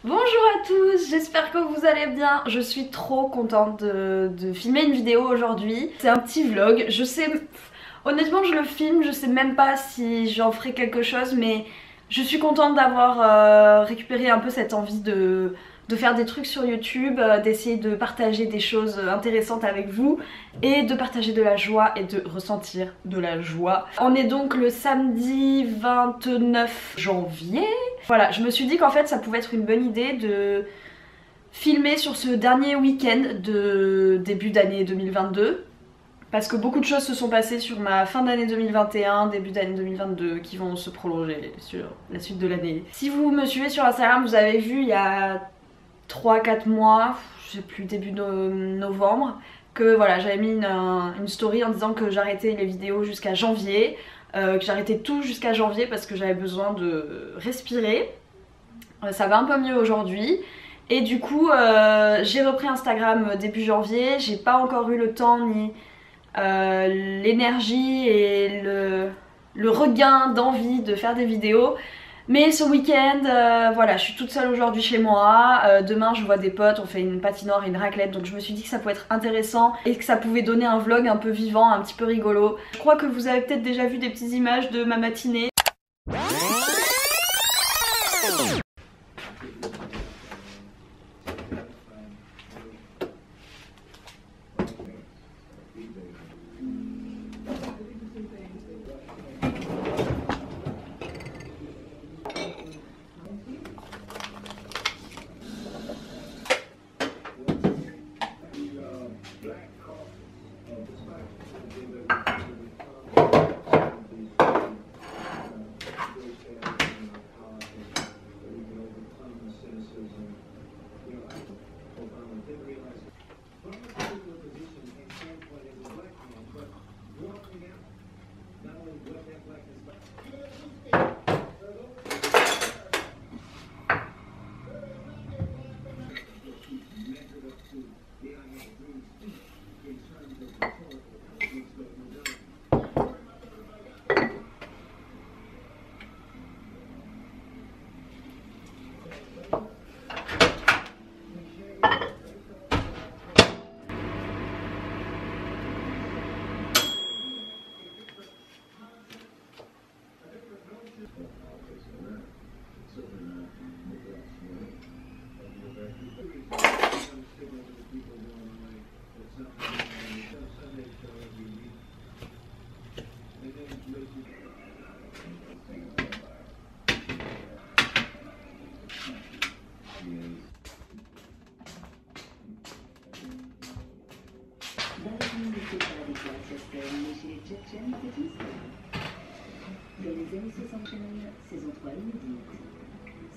Bonjour à tous, j'espère que vous allez bien. Je suis trop contente de filmer une vidéo aujourd'hui. C'est un petit vlog, je sais... Honnêtement je le filme, je sais même pas si j'en ferai quelque chose, mais je suis contente d'avoir récupéré un peu cette envie de faire des trucs sur YouTube, d'essayer de partager des choses intéressantes avec vous et de partager de la joie et de ressentir de la joie. On est donc le samedi 29 janvier. Voilà, je me suis dit qu'en fait ça pouvait être une bonne idée de filmer sur ce dernier week-end de début d'année 2022. Parce que beaucoup de choses se sont passées sur ma fin d'année 2021, début d'année 2022 qui vont se prolonger sur la suite de l'année. Si vous me suivez sur Instagram, vous avez vu il y a 3-4 mois, je sais plus, début novembre, que voilà, j'avais mis une story en disant que j'arrêtais les vidéos jusqu'à janvier, que j'arrêtais tout jusqu'à janvier parce que j'avais besoin de respirer. Ça va un peu mieux aujourd'hui. Et du coup, j'ai repris Instagram début janvier, j'ai pas encore eu le temps ni l'énergie et le regain d'envie de faire des vidéos. Mais ce week-end, voilà, je suis toute seule aujourd'hui chez moi. Demain je vois des potes, on fait une patinoire et une raclette. Donc je me suis dit que ça pouvait être intéressant et que ça pouvait donner un vlog un peu vivant, un petit peu rigolo. Je crois que vous avez peut-être déjà vu des petites images de ma matinée.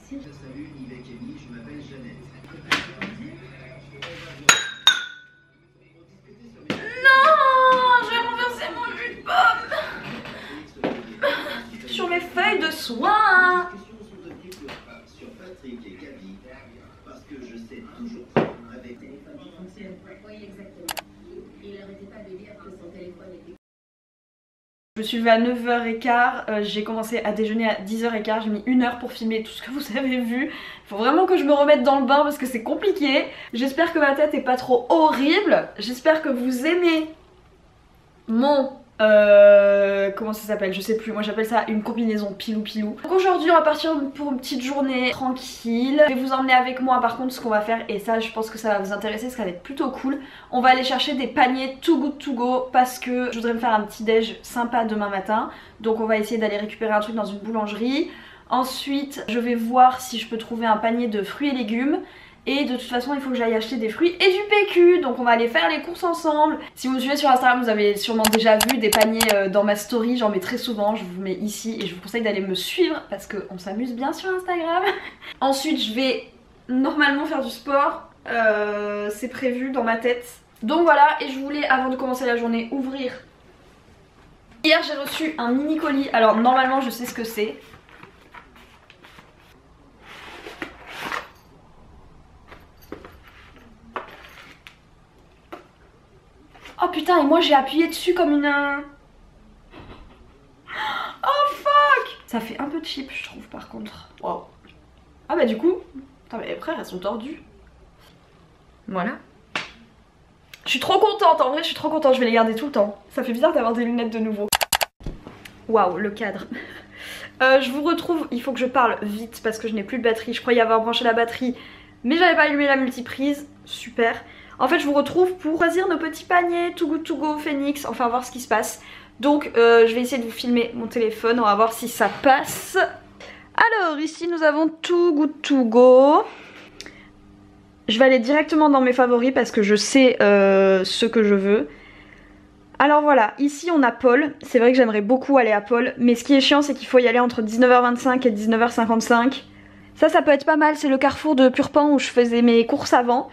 Salut Yves et Kenny, je m'appelle Jeannette. Non, j'ai renversé mon jus de pomme sur mes feuilles de soie. Sur Patrick et Gabi, parce que je sais toujours pas avec téléphone qui fonctionne. Oui, exactement. Il n'arrêtait pas de dire que son téléphone était... Je me suis levée à 9h15, j'ai commencé à déjeuner à 10h15, j'ai mis 1 heure pour filmer tout ce que vous avez vu. Il faut vraiment que je me remette dans le bain parce que c'est compliqué. J'espère que ma tête est pas trop horrible. J'espère que vous aimez mon... comment ça s'appelle? Je sais plus, moi j'appelle ça une combinaison pilou-pilou. Donc aujourd'hui on va partir pour une petite journée tranquille. Je vais vous emmener avec moi par contre ce qu'on va faire, et ça je pense que ça va vous intéresser, ça va être plutôt cool. On va aller chercher des paniers Too Good To Go parce que je voudrais me faire un petit déj sympa demain matin. Donc on va essayer d'aller récupérer un truc dans une boulangerie. Ensuite je vais voir si je peux trouver un panier de fruits et légumes. Et de toute façon il faut que j'aille acheter des fruits et du PQ. Donc on va aller faire les courses ensemble. Si vous me suivez sur Instagram, vous avez sûrement déjà vu des paniers dans ma story. J'en mets très souvent, je vous mets ici. Et je vous conseille d'aller me suivre parce qu'on s'amuse bien sur Instagram. Ensuite je vais normalement faire du sport, c'est prévu dans ma tête. Donc voilà, et je voulais avant de commencer la journée ouvrir. Hier j'ai reçu un mini colis. Alors normalement je sais ce que c'est. Oh putain, et moi j'ai appuyé dessus comme une... Oh fuck! Ça fait un peu cheap je trouve par contre. Wow. Ah bah du coup, Ah mais frère, elles sont tordues. Voilà. Je suis trop contente, en vrai je suis trop contente, je vais les garder tout le temps. Ça fait bizarre d'avoir des lunettes de nouveau. Waouh, le cadre. Je vous retrouve, il faut que je parle vite parce que je n'ai plus de batterie. Je croyais avoir branché la batterie mais j'avais pas allumé la multiprise. Super. En fait je vous retrouve pour choisir nos petits paniers Too Good To Go, Phoenix, enfin voir ce qui se passe. Donc je vais essayer de vous filmer mon téléphone, on va voir si ça passe. Alors ici nous avons Too Good To Go. Je vais aller directement dans mes favoris parce que je sais ce que je veux. Alors voilà, ici on a Paul. C'est vrai que j'aimerais beaucoup aller à Paul, mais ce qui est chiant c'est qu'il faut y aller entre 19h25 et 19h55. Ça peut être pas mal, c'est le carrefour de Purpan où je faisais mes courses avant.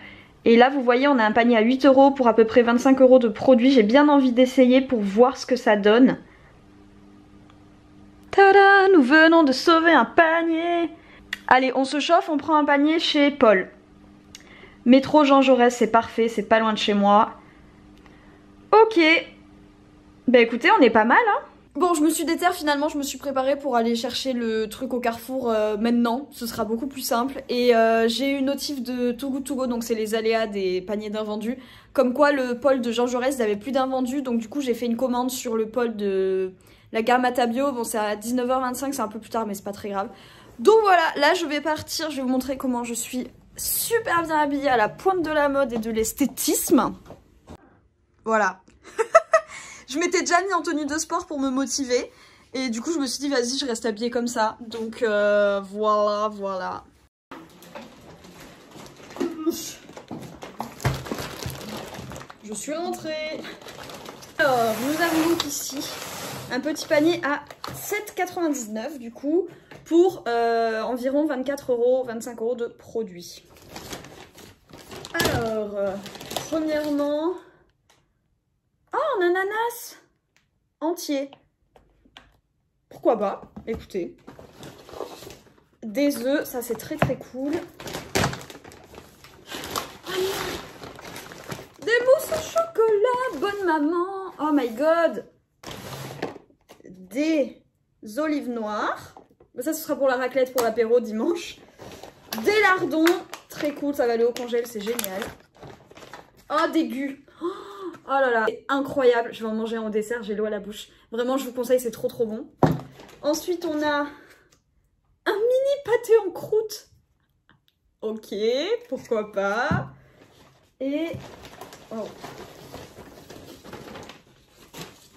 Et là vous voyez on a un panier à 8 € pour à peu près 25 € de produits. J'ai bien envie d'essayer pour voir ce que ça donne. Tada, nous venons de sauver un panier. Allez, on se chauffe, on prend un panier chez Paul. Métro Jean Jaurès, c'est parfait, c'est pas loin de chez moi. Ok. Bah écoutez, on est pas mal hein. Bon, je me suis déterre finalement, je me suis préparée pour aller chercher le truc au carrefour maintenant. Ce sera beaucoup plus simple. Et j'ai eu une notif de Too Good To Go, donc c'est les aléas des paniers d'invendus. Comme quoi le pôle de Jean Jaurès n'avait plus d'invendus, donc du coup j'ai fait une commande sur le pôle de la gare Matabio. Bon, c'est à 19h25, c'est un peu plus tard mais c'est pas très grave. Donc voilà, là je vais partir, je vais vous montrer comment je suis super bien habillée à la pointe de la mode et de l'esthétisme. Voilà. Je m'étais déjà mis en tenue de sport pour me motiver. Et du coup je me suis dit vas-y je reste habillée comme ça. Donc voilà. Je suis rentrée. Alors nous avons donc ici un petit panier à 7,99 € du coup. Pour environ 24 €, 25 € de produits. Alors, premièrement... Oh, un ananas entier. Pourquoi pas? Écoutez. Des œufs, ça c'est très très cool. Oh, des mousses au chocolat, bonne maman. Oh my god. Des olives noires. Ça ce sera pour la raclette, pour l'apéro dimanche. Des lardons, très cool, ça va aller au congèle, c'est génial. Oh, des gus. Oh là là, c'est incroyable, je vais en manger un au dessert, j'ai l'eau à la bouche. Vraiment, je vous conseille, c'est trop trop bon. Ensuite, on a un mini pâté en croûte. Ok, pourquoi pas. Et... oh.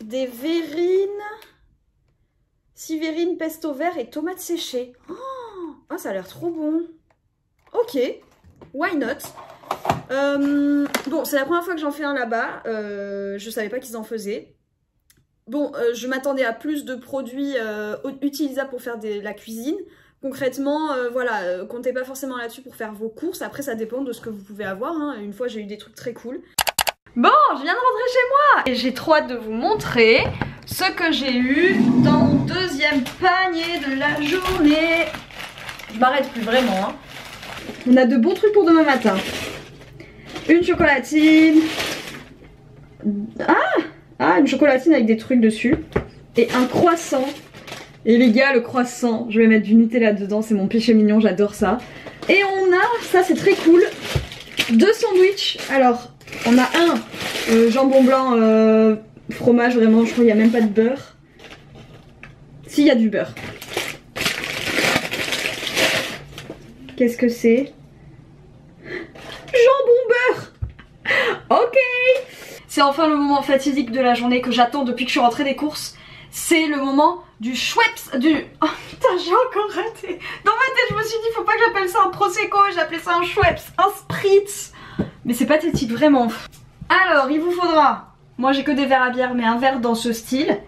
Des verrines. 6 verrines, pesto vert et tomates séchées. Oh, ça a l'air trop bon. Ok, why not. Bon, c'est la première fois que j'en fais un là-bas. Je savais pas qu'ils en faisaient. Bon, je m'attendais à plus de produits utilisables pour faire la cuisine. Concrètement, voilà, comptez pas forcément là-dessus pour faire vos courses. Après, ça dépend de ce que vous pouvez avoir. Hein. Une fois, j'ai eu des trucs très cool. Bon, je viens de rentrer chez moi et j'ai trop hâte de vous montrer ce que j'ai eu dans mon deuxième panier de la journée. Je m'arrête plus vraiment. Hein. On a de bons trucs pour demain matin. Une chocolatine. Ah, une chocolatine avec des trucs dessus. Et un croissant. Et les gars, le croissant, je vais mettre du Nutella dedans, c'est mon péché mignon, j'adore ça. Et on a, ça c'est très cool, 2 sandwichs. Alors, on a un jambon blanc, fromage, vraiment, je crois qu'il n'y a même pas de beurre. Si, il y a du beurre. Qu'est-ce que c'est? Jambon beurre. Ok. C'est enfin le moment fatidique de la journée que j'attends depuis que je suis rentrée des courses. C'est le moment du Schweppes, du... Oh putain, j'ai encore raté. Dans ma tête, je me suis dit, faut pas que j'appelle ça un Prosecco, j'appelais ça un Schweppes, un Spritz. Mais c'est pathétique, vraiment. Alors, il vous faudra, moi j'ai que des verres à bière, mais un verre dans ce style,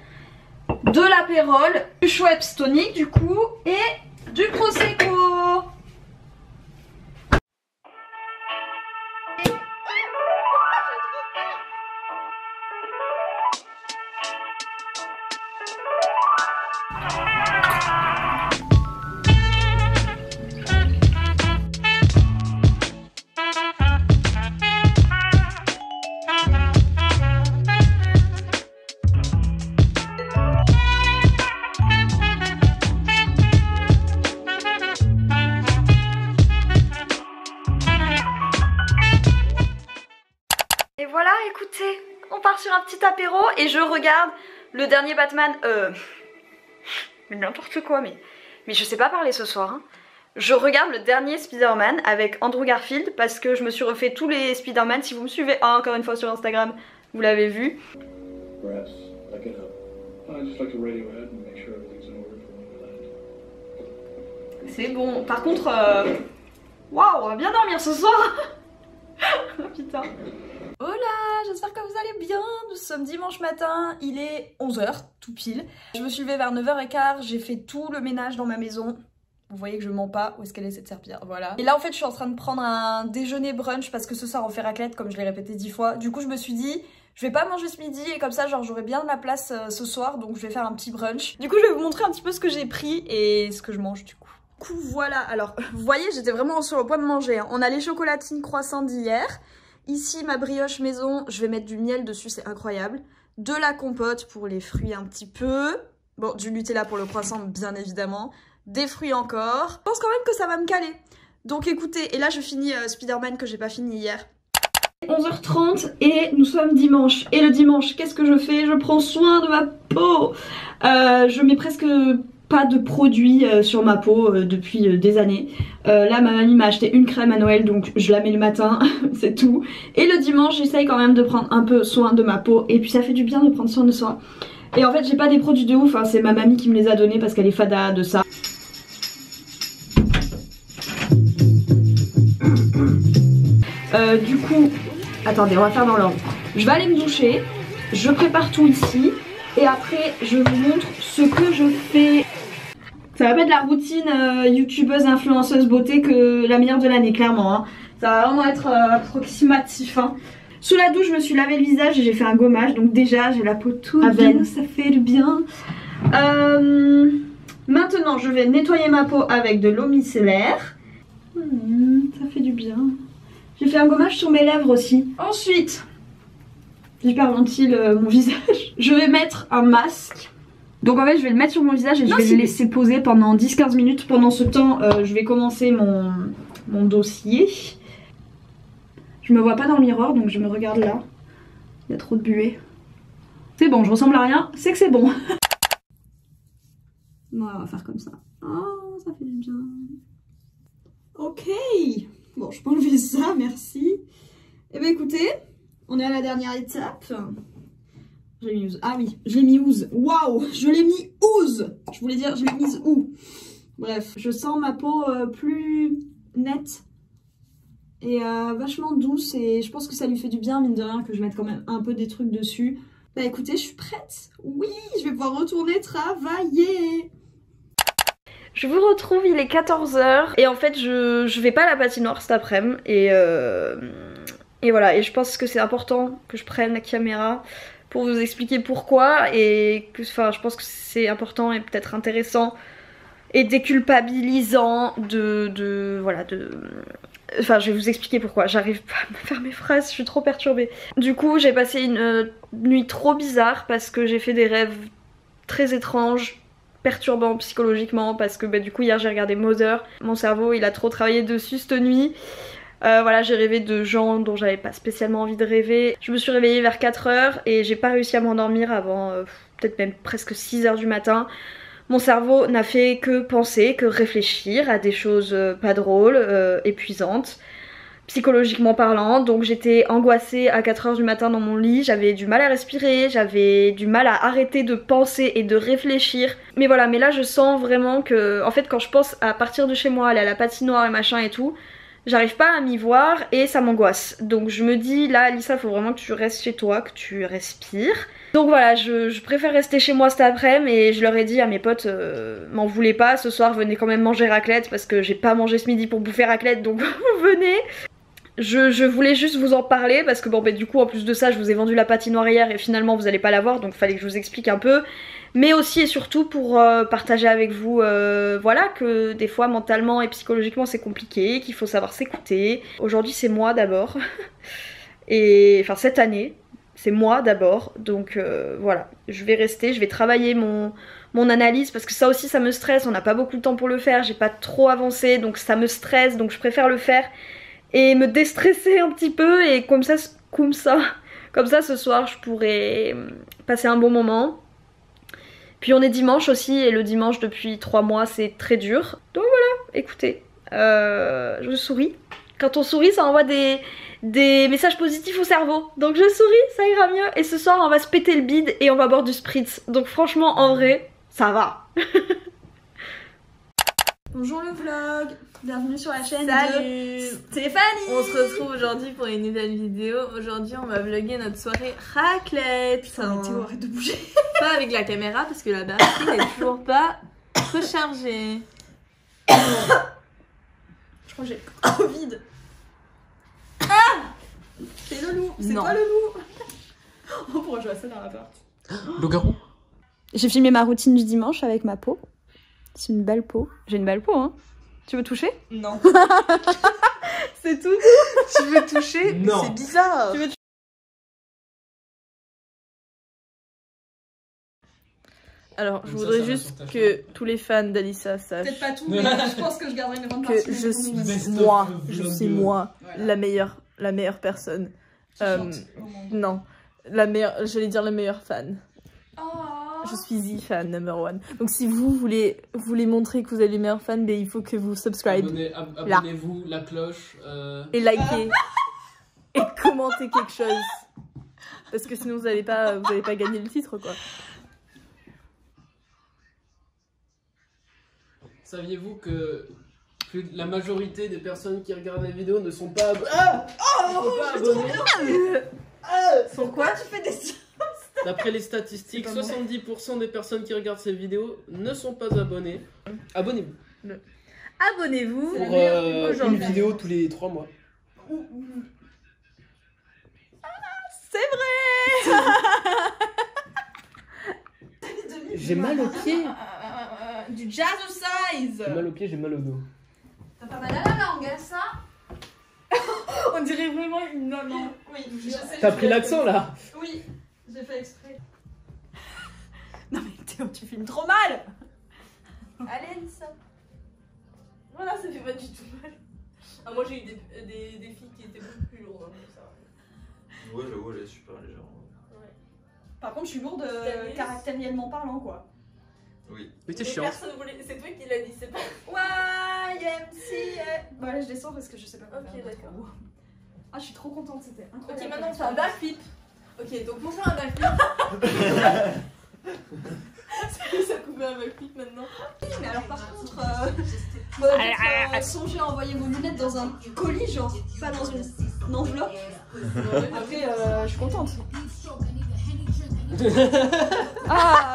de l'apérole, du Schweppes tonique du coup, et du Prosecco. voilà, écoutez, on part sur un petit apéro et je regarde le dernier Batman. Mais n'importe quoi, mais je sais pas parler ce soir. Hein. Je regarde le dernier Spider-Man avec Andrew Garfield parce que je me suis refait tous les Spider-Man. Si vous me suivez encore une fois sur Instagram, vous l'avez vu. C'est bon. Par contre, waouh, on va bien dormir ce soir. Putain. Hola, j'espère que vous allez bien. Nous sommes dimanche matin, il est 11 h tout pile. Je me suis levée vers 9 h 15, j'ai fait tout le ménage dans ma maison. Vous voyez que je mens pas, où est-ce qu'elle est cette serpillière, voilà. Et là en fait je suis en train de prendre un déjeuner brunch parce que ce soir on fait raclette comme je l'ai répété 10 fois. Du coup je me suis dit, je vais pas manger ce midi et comme ça genre j'aurai bien de la place ce soir, donc je vais faire un petit brunch. Du coup je vais vous montrer un petit peu ce que j'ai pris et ce que je mange du coup. Du coup voilà, alors vous voyez j'étais vraiment sur le point de manger. Hein. On a les chocolatines croissants d'hier. Ici ma brioche maison, je vais mettre du miel dessus, c'est incroyable. De la compote pour les fruits un petit peu. Bon, du Nutella pour le croissant bien évidemment. Des fruits encore. Je pense quand même que ça va me caler. Donc écoutez, et là je finis Spider-Man que j'ai pas fini hier. 11 h 30 et nous sommes dimanche. Et le dimanche, qu'est-ce que je fais? Je prends soin de ma peau. Je mets presque pas de produits sur ma peau depuis des années. Là ma mamie m'a acheté une crème à Noël donc je la mets le matin, c'est tout. Et le dimanche j'essaye quand même de prendre un peu soin de ma peau et puis ça fait du bien de prendre soin de soi. Et en fait j'ai pas des produits de ouf, hein, c'est ma mamie qui me les a donnés parce qu'elle est fada de ça. Du coup, attendez on va faire dans l'ordre. Je vais aller me doucher, je prépare tout ici et après je vous montre ce que je fais. Ça va pas être la routine youtubeuse influenceuse beauté que la meilleure de l'année clairement hein. Ça va vraiment être approximatif hein. Sous la douche je me suis lavé le visage et j'ai fait un gommage donc déjà j'ai la peau toute bien, ça fait du bien. Maintenant je vais nettoyer ma peau avec de l'eau micellaire. Ça fait du bien. J'ai fait un gommage sur mes lèvres aussi. Ensuite, j'hyperventile mon visage. Je vais mettre un masque. Donc en fait je vais le mettre sur mon visage et je vais le laisser poser pendant 10-15 minutes. Pendant ce temps je vais commencer mon dossier. Je me vois pas dans le miroir donc je me regarde là. Il y a trop de buée. C'est bon, je ressemble à rien, c'est que c'est bon. Bon, on va faire comme ça. Oh, ça fait du bien. Ok. Bon, je peux enlever ça, merci. Et ben écoutez, on est à la dernière étape. Je l'ai mis où? Ah oui, je l'ai mis où? Waouh, je l'ai mis où? Je voulais dire, je l'ai mise où? Bref, je sens ma peau plus nette et vachement douce et je pense que ça lui fait du bien, mine de rien, que je mette quand même un peu des trucs dessus. Bah écoutez, je suis prête. Oui, je vais pouvoir retourner travailler. Je vous retrouve, il est 14 h et en fait je vais pas à la patinoire cet après-midi et voilà, et je pense que c'est important que je prenne la caméra pour vous expliquer pourquoi et que enfin je pense que c'est important et peut-être intéressant et déculpabilisant enfin je vais vous expliquer pourquoi, j'arrive pas à me faire mes phrases, je suis trop perturbée. Du coup j'ai passé une nuit trop bizarre parce que j'ai fait des rêves très étranges, perturbant psychologiquement parce que bah, du coup hier j'ai regardé Mother, mon cerveau il a trop travaillé dessus cette nuit. Voilà, j'ai rêvé de gens dont j'avais pas spécialement envie de rêver. Je me suis réveillée vers 4 h et j'ai pas réussi à m'endormir avant peut-être même presque 6 h du matin. Mon cerveau n'a fait que penser, que réfléchir à des choses pas drôles, épuisantes, psychologiquement parlant. Donc j'étais angoissée à 4 h du matin dans mon lit, j'avais du mal à respirer, j'avais du mal à arrêter de penser et de réfléchir. Mais voilà, mais là je sens vraiment que, en fait quand je pense à partir de chez moi, aller à la patinoire et machin et tout, j'arrive pas à m'y voir et ça m'angoisse. Donc je me dis là Alissa, faut vraiment que tu restes chez toi, que tu respires. Donc voilà, je préfère rester chez moi cet après-midi et je leur ai dit à mes potes, m'en voulez pas, ce soir venez quand même manger raclette parce que j'ai pas mangé ce midi pour bouffer raclette donc venez. Je voulais juste vous en parler parce que bon bah du coup en plus de ça je vous ai vendu la patinoire hier et finalement vous allez pas la voir donc fallait que je vous explique un peu. Mais aussi et surtout pour partager avec vous voilà que des fois mentalement et psychologiquement c'est compliqué, qu'il faut savoir s'écouter. Aujourd'hui c'est moi d'abord et enfin cette année c'est moi d'abord donc voilà, je vais rester, je vais travailler mon analyse parce que ça aussi ça me stresse, on n'a pas beaucoup de temps pour le faire, j'ai pas trop avancé donc ça me stresse donc je préfère le faire et me déstresser un petit peu et comme ça Comme ça ce soir je pourrais passer un bon moment. Puis on est dimanche aussi et le dimanche depuis 3 mois c'est très dur. Donc voilà, écoutez, je souris. Quand on sourit ça envoie des messages positifs au cerveau. Donc je souris, ça ira mieux. Et ce soir on va se péter le bide et on va boire du spritz. Donc franchement en vrai, ça va. Bonjour le vlog, bienvenue sur la chaîne de Stéphanie. On se retrouve aujourd'hui pour une nouvelle vidéo. Aujourd'hui on va vlogger notre soirée raclette. Putain, Théo, arrête de bouger. Pas avec la caméra parce que la batterie n'est toujours pas rechargée. Je crois que j'ai Covid. Ah, c'est le loup, c'est toi le loup. Oh, pourquoi je vois ça dans l'appart? Loup-garou. J'ai filmé ma routine du dimanche avec ma peau. C'est une belle peau. J'ai une belle peau, hein. Tu veux toucher? Non. C'est tout. Tu veux toucher? Non. C'est bizarre. Tu veux Alors, je Comme voudrais ça va juste sur ta que tous les fans d'Alissa sachent peut-être pas tout, mais je pense que je garderai une grande partie. que je suis Best of moi, vlog je de- suis moi, Voilà. la meilleure personne. Oh Non, la meilleure, j'allais dire la meilleure fan. Oh. Je suis the fan number one. Donc si vous voulez montrer que vous êtes les meilleurs fans, ben, il faut que vous subscribe Abonnez-vous, la cloche. et likez et commentez quelque chose. Parce que sinon vous allez pas gagner le titre quoi. Saviez-vous que la majorité des personnes qui regardent la vidéo ne sont pas, abonnées? Sont quoi? Tu fais des... D'après les statistiques, 70% des personnes qui regardent ces vidéos ne sont pas abonnées. Abonnez-vous. Abonnez-vous Pour une aujourd'hui. vidéo tous les 3 mois. C'est vrai. J'ai mal au pied. Du jazzercise. J'ai mal au pied, j'ai mal au dos. T'as pas mal à la langue, hein, ça? On dirait vraiment une maman. Oui, je sais. T'as pris l'accent là? Oui, j'ai fait exprès. Non mais Théo, tu filmes trop mal. Allez, Lisa. Voilà, ça fait pas du tout mal. Ah, moi j'ai eu des filles qui étaient beaucoup plus lourdes. Hein, ça. Ouais, j'avoue, elle est super légère. Par contre, je suis lourde T'as mis- caractériellement parlant, quoi. Oui. Mais t'es Mais chiant. personne voulait. C'est toi qui l'as dit, c'est pas. YMCA. Bon, allez, je descends parce que je sais pas quoi Ok, faire. d'accord. Ah, je suis trop contente, c'était incroyable. Ok, maintenant on fait un backflip. Ok, donc pour faire un backflip. Ça coupe un backflip maintenant. Mais alors, par contre, faudrait peut-être songer à envoyer vos lunettes dans un colis, genre, pas dans une enveloppe. Après, je suis contente. Ah,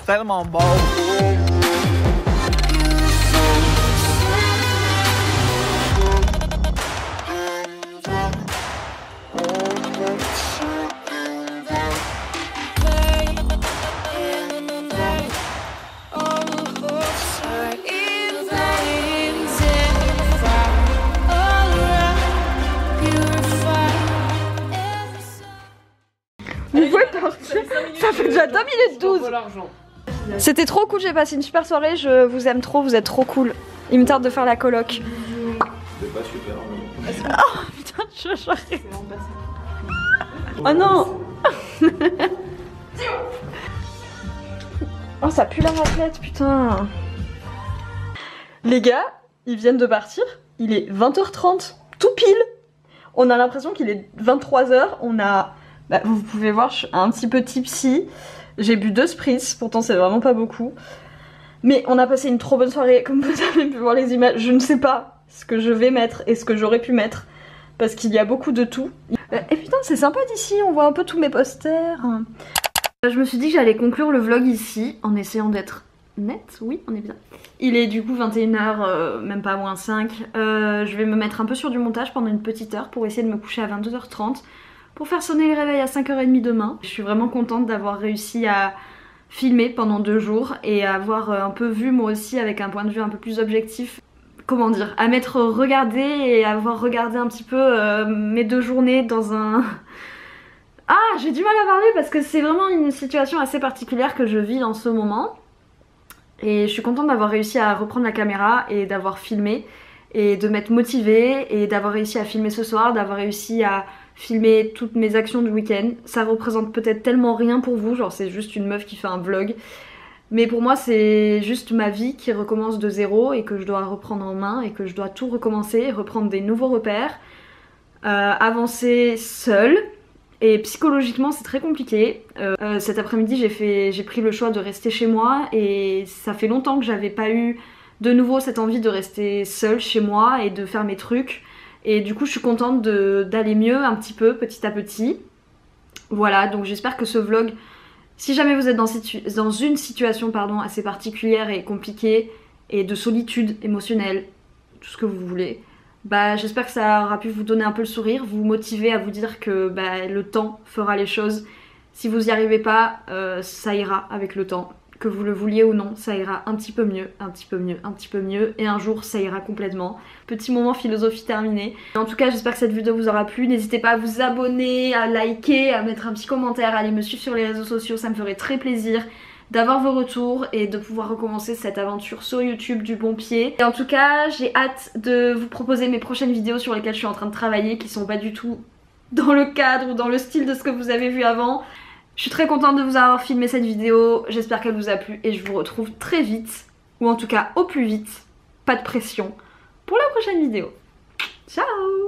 Tellement beau. vous pouvez partir. Ça fait déjà 2 minutes 12. Pas l'argent. C'était trop cool, j'ai passé une super soirée, je vous aime trop, vous êtes trop cool. Il me tarde de faire la coloc. C'est pas super. Oh putain, j'arrive. Oh non. Oh ça pue la raclette, putain. Les gars, ils viennent de partir, il est 20h30, tout pile. On a l'impression qu'il est 23h, on a... Bah, vous pouvez voir, je suis un petit peu tipsy. J'ai bu 2 spritz, pourtant c'est vraiment pas beaucoup. Mais on a passé une trop bonne soirée, comme vous avez pu voir les images. Je ne sais pas ce que je vais mettre et ce que j'aurais pu mettre. Parce qu'il y a beaucoup de tout. Et putain, c'est sympa d'ici, on voit un peu tous mes posters. Je me suis dit que j'allais conclure le vlog ici, en essayant d'être nette. Oui, on est bien. Il est du coup 21h, même pas moins 5. Je vais me mettre un peu sur du montage pendant une petite heure pour essayer de me coucher à 22h30. Pour faire sonner le réveil à 5h30 demain. Je suis vraiment contente d'avoir réussi à filmer pendant 2 jours et à avoir un peu vu moi aussi avec un point de vue un peu plus objectif. Comment dire, à m'être regardée et avoir regardé un petit peu mes 2 journées dans un... Ah, j'ai du mal à parler parce que c'est vraiment une situation assez particulière que je vis en ce moment. Et je suis contente d'avoir réussi à reprendre la caméra et d'avoir filmé et de m'être motivée et d'avoir réussi à filmer ce soir, d'avoir réussi à filmer toutes mes actions du week-end. Ça représente peut-être tellement rien pour vous, genre c'est juste une meuf qui fait un vlog. Mais pour moi c'est juste ma vie qui recommence de zéro et que je dois reprendre en main et que je dois tout recommencer, reprendre des nouveaux repères, avancer seule. Et psychologiquement c'est très compliqué. Cet après-midi j'ai pris le choix de rester chez moi et ça fait longtemps que j'avais pas eu de nouveau cette envie de rester seule chez moi et de faire mes trucs. Et du coup je suis contente d'aller mieux un petit peu petit à petit. Voilà, donc j'espère que ce vlog, si jamais vous êtes dans une situation assez particulière et compliquée et de solitude émotionnelle, tout ce que vous voulez, bah j'espère que ça aura pu vous donner un peu le sourire, vous motiver à vous dire que le temps fera les choses. Si vous n'y arrivez pas, ça ira avec le temps. Que vous le vouliez ou non, ça ira un petit peu mieux, un petit peu mieux, un petit peu mieux, et un jour ça ira complètement. Petit moment philosophie terminé. En tout cas j'espère que cette vidéo vous aura plu, n'hésitez pas à vous abonner, à liker, à mettre un petit commentaire, à aller me suivre sur les réseaux sociaux, ça me ferait très plaisir d'avoir vos retours et de pouvoir recommencer cette aventure sur YouTube du bon pied. Et en tout cas j'ai hâte de vous proposer mes prochaines vidéos sur lesquelles je suis en train de travailler, qui sont pas du tout dans le cadre ou dans le style de ce que vous avez vu avant. Je suis très contente de vous avoir filmé cette vidéo, j'espère qu'elle vous a plu et je vous retrouve très vite, ou en tout cas au plus vite, pas de pression, pour la prochaine vidéo. Ciao!